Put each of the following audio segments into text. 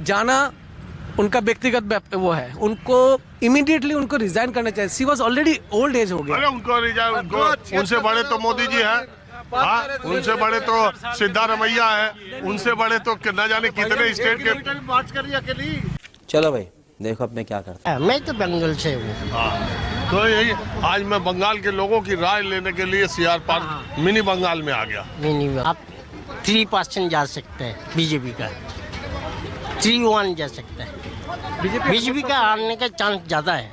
जाना उनका व्यक्तिगत वो है, उनको इमीडिएटली उनको रिजाइन करना चाहिए। सी वॉज ऑलरेडी ओल्ड एज हो गया। अरे उनको रिजाइन, उनसे बड़े तो मोदी जी हैं, हाँ, उनसे बड़े तो सिद्धारमैया है, उनसे बड़े तो न जाने कितने स्टेट के मार्च कर रही अकेली। चलो भाई देखो अब मैं क्या करता हूं। मैं तो बंगाल से हूँ। तो यही आज मैं बंगाल के लोगों की राय लेने के लिए सीआर पार्क मिनी बंगाल में आ गया। मिनी आप 3% जा सकते हैं बीजेपी का, 3-1 जा सकता है। बीजेपी का आने का चांस ज्यादा है।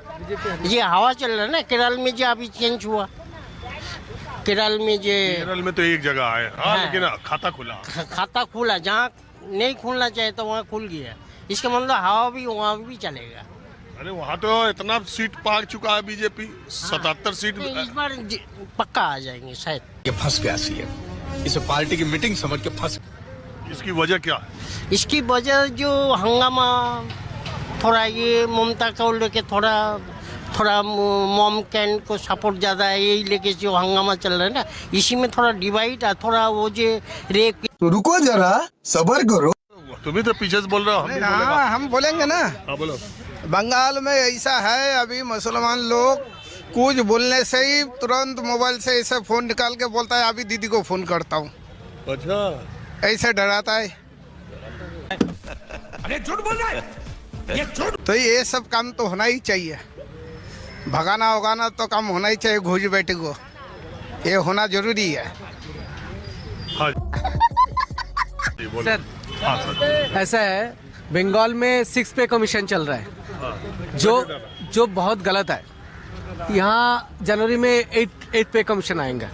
ये हवा चल रहा है ना, केरल में जो अभी चेंज हुआ, केरल में तो एक जगह है, हाँ, लेकिन खाता खुला, जहाँ नहीं खुलना चाहिए तो वहाँ खुल गया। इसका मतलब हवा भी वहाँ भी चलेगा। अरे वहाँ तो इतना सीट पा चुका है बीजेपी, 77 सीट। इस बार पक्का आ जाएंगे शायद। ये फंस गया सीएम, इसे पार्टी की मीटिंग समझ के फंस। इसकी वजह क्या है? इसकी वजह जो हंगामा, थोड़ा ये ममता को लेके थोड़ा मॉम कैन को सपोर्ट ज़्यादा है, यही लेके जो हंगामा चल रहा है ना, इसी में थोड़ा डिवाइड है, थोड़ा वो जो रेप। तो रुको जरा, सबर करो। तुम्ही तो पीछे से बोल रहे हो। हाँ, हम बोलेंगे ना। हाँ, बोलो। बंगाल में ऐसा है, अभी मुसलमान लोग कुछ बोलने से ही तुरंत मोबाइल से ऐसे फोन निकाल के बोलता है अभी दीदी को फोन करता हूँ। अच्छा, ऐसे डराता है। अरे झूठ बोल रहा है, ये झूठ। तो ये सब काम तो होना ही चाहिए, भगाना उगाना तो काम होना ही चाहिए। घोष बेटे को ये होना जरूरी है। हाँ सर, हाँ सर, ऐसा है, बंगाल में 6 पे कमीशन चल रहा है, जो बहुत गलत है। यहाँ जनवरी में 8 पे कमीशन आएंगे।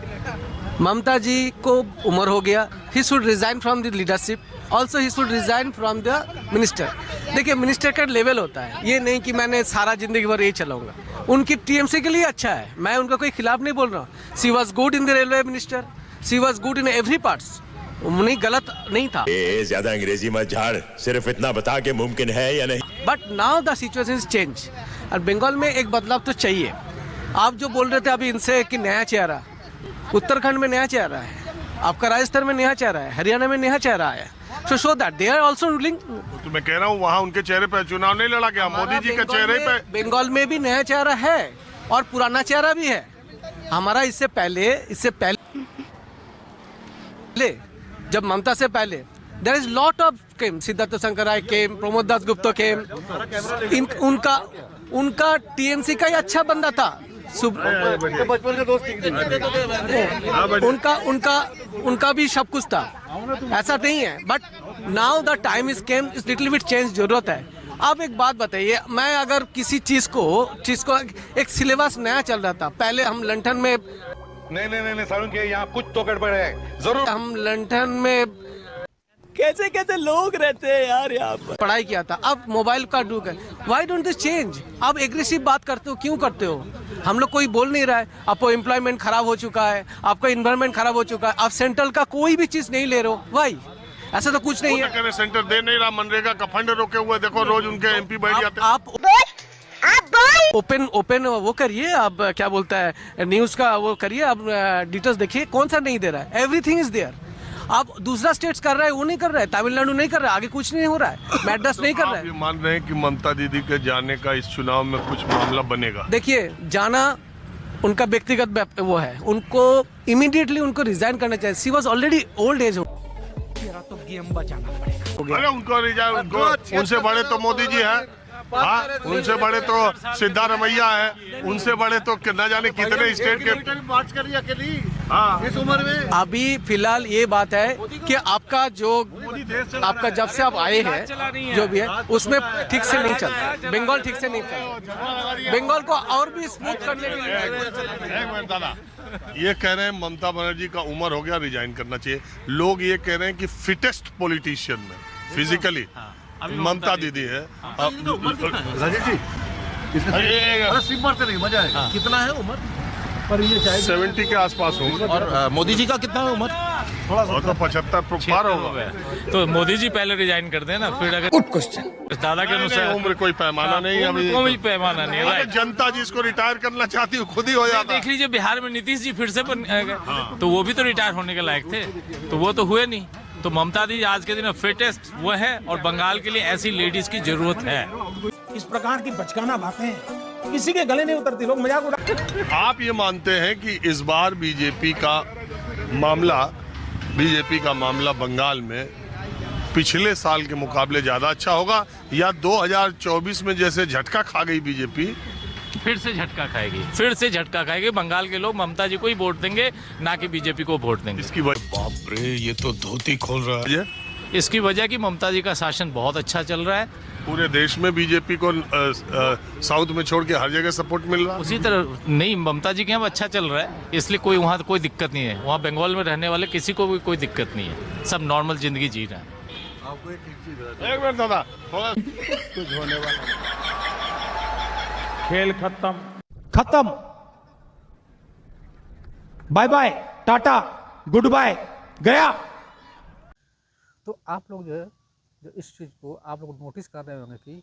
ममता जी को उम्र हो गया, he should resign from the leadership, also he should resign from the minister. देखिए, मिनिस्टर का लेवल होता है, ये नहीं कि मैंने सारा जिंदगी भर यही चलाऊंगा। उनकी टीएमसी के लिए अच्छा है, मैं उनका कोई खिलाफ नहीं बोल रहा हूँ। She was good in the railway minister, she was good in every parts, नहीं गलत नहीं था। ज्यादा अंग्रेजी मत झाड़, सिर्फ इतना बता के मुमकिन है या नहीं। But now the situation is change, और बंगाल में एक बदलाव तो चाहिए। आप जो बोल रहे थे अभी इनसे कि नया चेहरा, उत्तराखंड में नया चेहरा है, आपका राजस्थान में नया चेहरा है, हरियाणा में नया चेहरा है, so show that they are also ruling. तो मैं कह रहा हूँ वहाँ उनके चेहरे पे चुनाव नहीं लड़ा गया, मोदी जी के चेहरे पे। बंगाल में भी नया चेहरा है और पुराना चेहरा भी है हमारा। इससे पहले जब ममता से पहले देयर इज लॉट ऑफ केम, सिद्धार्थ शंकर राय केम, प्रमोद दास गुप्ता केम, उनका टीएमसी का ही अच्छा बंदा था। उनका भी सब कुछ था, ऐसा नहीं है। But now the time is came, is little bit change जरूरत है। अब एक बात बताइए, मैं अगर किसी चीज को एक सिलेबस नया चल रहा था, पहले हम लंठन में नहीं सारुण के यहाँ कुछ तो गड़बड़ है जरूर। हम लंठन में कैसे लोग रहते हैं यार यहाँ पर, पढ़ाई किया था। अब मोबाइल का युग है, व्हाई डोंट दिस चेंज? अब एग्रेसिव बात करते हो, क्यों करते हो? हम लोग कोई बोल नहीं रहा है, आपको एम्प्लॉयमेंट खराब हो चुका है, आपका इन्वायरमेंट खराब हो चुका है, आप सेंट्रल का कोई भी चीज नहीं ले रहे हो, व्हाई? ऐसा तो कुछ नहीं है। सेंटर दे नहीं रहा, मनरेगा का फंड रोके हुए, देखो रोज उनके एमपी बैठ जाते हैं। आप ओपन वो करिए, आप क्या बोलता है न्यूज का वो करिए, आप डिटेल्स देखिए, कौन सा नहीं दे रहा है, एवरीथिंग इज देयर। आप दूसरा स्टेट्स कर रहा है, वो नहीं कर रहा है, तमिलनाडु नहीं कर रहा है, आगे कुछ नहीं हो रहा है, मैड्रास नहीं कर रहा है। ये मान रहे हैं कि ममता दीदी के जाने का इस चुनाव में कुछ मामला बनेगा? देखिए, जाना उनका व्यक्तिगत वो है, उनको इमीडिएटली उनको रिजाइन करना चाहिए। सी वॉज ऑलरेडी ओल्ड एज हो। तो गेम बचाना पड़ेगा। अरे उनको रिजाइन, उनसे बड़े तो मोदी जी हैं, हाँ, उनसे बड़े तो सिद्धारमैया है, उनसे बड़े तो न जाने कितने स्टेट के मार्च कर रही अकेली, हाँ, इस उम्र में। अभी फिलहाल ये बात है कि आपका जब से आप आए हैं जो भी है उसमें ठीक से नहीं चल रहा, बंगाल ठीक से नहीं चल रहा। बंगाल को और भी स्मूथ करने के लिए एक मिनट दादा, ये कह रहे हैं ममता बनर्जी का उम्र हो गया, रिजाइन करना चाहिए। लोग ये कह रहे हैं कि फिटेस्ट पॉलिटिशियन में फिजिकली ममता दीदी है। राजेश जी, नहीं मजा है। कितना है उम्र? पर ये 70 के आसपास होंगे। और मोदी जी का कितना है उम्र? थोड़ा तो 75 पार होगा। तो मोदी जी पहले रिजाइन कर देना, फिर अगर गुड क्वेश्चन। दादा के अनुसार उम्र कोई पैमाना नहीं है, अभी कोई पैमाना नहीं है। जनता जिसको रिटायर करना चाहती है खुद ही हो जाता है। देख लीजिए, बिहार में नीतीश जी फिर से तो वो भी तो रिटायर होने के लायक थे, तो वो तो हुए नहीं। तो ममता दी आज के दिन फिटेस्ट वो है और बंगाल के लिए ऐसी लेडीज की जरूरत है। इस प्रकार की बचकाना बातें किसी के गले नहीं उतरती, लोग मजाक उड़ा। आप ये मानते हैं कि इस बार बीजेपी का मामला बंगाल में पिछले साल के मुकाबले ज्यादा अच्छा होगा, या 2024 में जैसे झटका खा गई बीजेपी फिर से झटका खाएगी। बंगाल के लोग ममता जी को ही वोट देंगे, ना कि बीजेपी को वोट देंगे। इसकी वजह, बाप रे, ये तो धोती खोल रहा है। इसकी वजह कि ममता जी का शासन बहुत अच्छा चल रहा है। पूरे देश में बीजेपी को साउथ में छोड़ के हर जगह सपोर्ट मिल रहा है। उसी तरह नहीं, ममता जी के यहाँ अच्छा चल रहा है, इसलिए कोई वहाँ कोई दिक्कत नहीं है। वहाँ बंगाल में रहने वाले किसी को भी कोई दिक्कत नहीं है, सब नॉर्मल जिंदगी जी रहे हैं। एक मिनट दादा, कुछ होने वाला। खेल खत्म, bye bye, tata, goodbye, गया। तो आप लोग जो इस चीज़ को आप लोग नोटिस कर रहे होंगे कि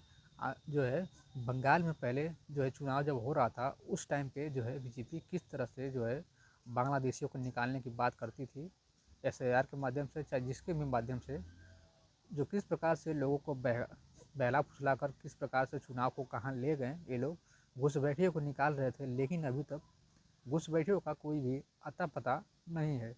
जो है बंगाल में पहले जो है चुनाव जब हो रहा था उस टाइम पे जो है बीजेपी किस तरह से जो है बांग्लादेशियों को निकालने की बात करती थी, SIR के माध्यम से, चाहे जिसके भी माध्यम से, जो किस प्रकार से लोगों को बहला फुसला कर किस प्रकार से चुनाव को कहाँ ले गए। ये लोग घुसपैठियों को निकाल रहे थे, लेकिन अभी तक घुसपैठियों का कोई भी अता पता नहीं है।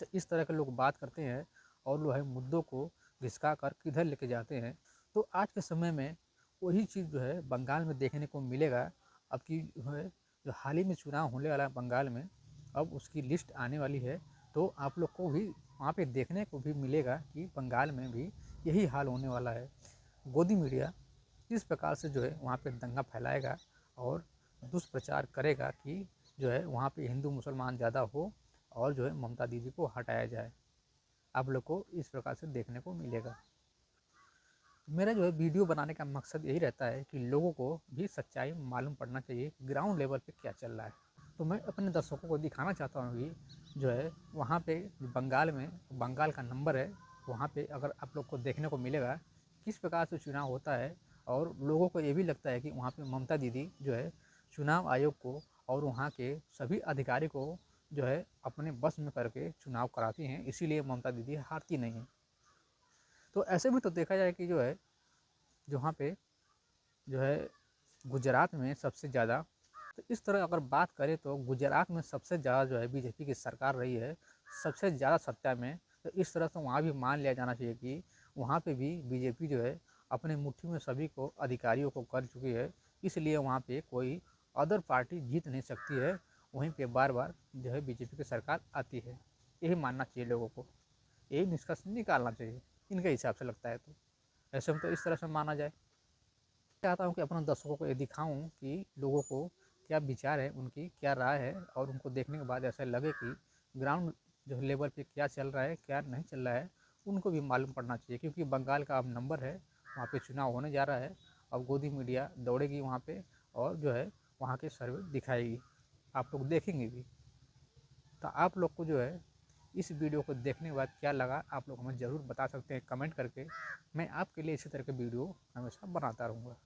तो इस तरह के लोग बात करते हैं और जो है मुद्दों को घिसका कर किधर लेके जाते हैं। तो आज के समय में वही चीज़ जो है बंगाल में देखने को मिलेगा। अब की जो है जो हाल ही में चुनाव होने वाला है बंगाल में, अब उसकी लिस्ट आने वाली है, तो आप लोग को भी वहाँ पे देखने को भी मिलेगा कि बंगाल में भी यही हाल होने वाला है। गोदी मीडिया किस प्रकार से जो है वहाँ पे दंगा फैलाएगा और दुष्प्रचार करेगा कि जो है वहाँ पे हिंदू मुसलमान ज़्यादा हो और जो है ममता दीदी को हटाया जाए, आप लोग को इस प्रकार से देखने को मिलेगा। मेरा जो है वीडियो बनाने का मकसद यही रहता है कि लोगों को भी सच्चाई मालूम पड़ना चाहिए, ग्राउंड लेवल पे क्या चल रहा है। तो मैं अपने दर्शकों को दिखाना चाहता हूँ कि जो है वहाँ पे बंगाल में, बंगाल का नंबर है, वहाँ पे अगर आप लोग को देखने को मिलेगा किस प्रकार से चुनाव होता है। और लोगों को ये भी लगता है कि वहाँ पे ममता दीदी जो है चुनाव आयोग को और वहाँ के सभी अधिकारी को जो है अपने बस में करके चुनाव कराती हैं, इसीलिए ममता दीदी हारती नहीं है। तो ऐसे भी तो देखा जाए कि जो है जो वहाँ पे जो है गुजरात में सबसे ज़्यादा, तो इस तरह अगर बात करें तो गुजरात में सबसे ज़्यादा जो है बीजेपी की सरकार रही है, सबसे ज़्यादा सत्ता में। तो इस तरह से वहाँ भी मान लिया जाना चाहिए कि वहाँ पे भी बीजेपी जो है अपने मुट्ठी में सभी को अधिकारियों को कर चुकी है, इसलिए वहाँ पे कोई अदर पार्टी जीत नहीं सकती है। वहीं पे बार बार जो है बीजेपी की सरकार आती है, यही मानना चाहिए लोगों को, यही निष्कर्ष निकालना चाहिए इनके हिसाब से लगता है। तो ऐसे में तो इस तरह से माना जाए। चाहता हूँ कि अपने दर्शकों को ये दिखाऊँ कि लोगों को क्या विचार है, उनकी क्या राय है, और उनको देखने के बाद ऐसा लगे कि ग्राउंड जो लेवल पे क्या चल रहा है क्या नहीं चल रहा है, उनको भी मालूम पड़ना चाहिए। क्योंकि बंगाल का अब नंबर है, वहाँ पे चुनाव होने जा रहा है, अब गोदी मीडिया दौड़ेगी वहाँ पे और जो है वहाँ के सर्वे दिखाएगी, आप लोग देखेंगे भी। तो आप लोग को जो है इस वीडियो को देखने के बाद क्या लगा, आप लोग हमें ज़रूर बता सकते हैं कमेंट करके। मैं आपके लिए इसी तरह के वीडियो हमेशा बनाता रहूँगा।